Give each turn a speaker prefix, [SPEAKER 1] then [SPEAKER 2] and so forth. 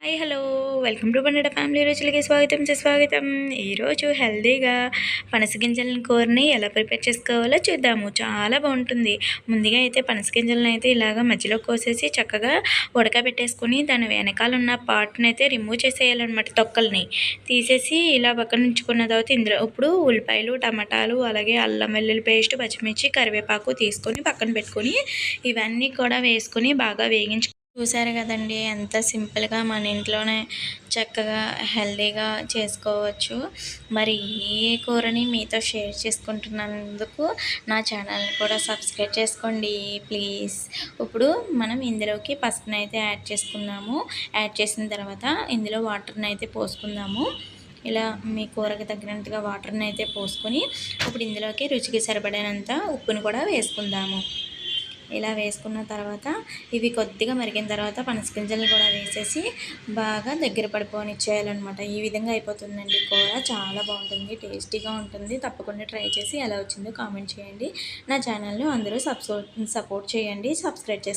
[SPEAKER 1] Hi hello welcome to బండట family రుచులకి స్వాగతం సుస్వాగతం. ఈరోజు హెల్తీగా పనస గింజలను కూరని ఎలా ప్రిపేర్ చేసుకోవాలో చూద్దాము. చాలా బాగుంటుంది. ముందుగా అయితే పనస గింజలను అయితే ఇలాగ మధ్యలో కోసేసి చక్కగా ఉడకబెట్టేసుకొని దాని వెనకాల ఉన్న పార్ట్ని అయితే రిమూవ్ చేసేయాలన్నమాట. తొక్కల్ని తీసేసి ఇలా పక్కన ఉంచుకున్న తర్వాత ఇందులో ఇప్పుడు ఉల్లిపాయలు, టమాటాలు, అలాగే అల్లం వెల్లుల్లి పేస్ట్, పచ్చిమిర్చి, కరివేపాకు తీసుకొని పక్కన పెట్టుకొని ఇవన్నీ కూడా వేసుకొని బాగా వేగించు. చూసారు కదండి, ఎంత సింపుల్గా మన ఇంట్లోనే చక్కగా హెల్తీగా చేసుకోవచ్చు. మరి ఈ కూరని మీతో షేర్ చేసుకుంటున్నందుకు నా ఛానల్ని కూడా సబ్స్క్రైబ్ చేసుకోండి ప్లీజ్. ఇప్పుడు మనం ఇందులోకి పసుపుని అయితే యాడ్ చేసుకుందాము. యాడ్ చేసిన తర్వాత ఇందులో వాటర్ని అయితే పోసుకుందాము. ఇలా మీ కూరకి తగినంతగా వాటర్ని అయితే పోసుకొని ఇప్పుడు ఇందులోకి రుచికి సరిపడినంత ఉప్పును కూడా వేసుకుందాము. ఇలా వేసుకున్న తర్వాత ఇవి కొద్దిగా మరిగిన తర్వాత పనస గింజలను కూడా వేసేసి బాగా దగ్గర పడిపోనిచ్చేయాలన్నమాట. ఈ విధంగా అయిపోతుందండి కూర. చాలా బాగుంటుంది, టేస్టీగా ఉంటుంది. తప్పకుండా ట్రై చేసి ఎలా వచ్చిందో కామెంట్ చేయండి. నా ఛానల్ని అందరూ సపోర్ట్ చేయండి, సబ్స్క్రైబ్ చేసుకోండి.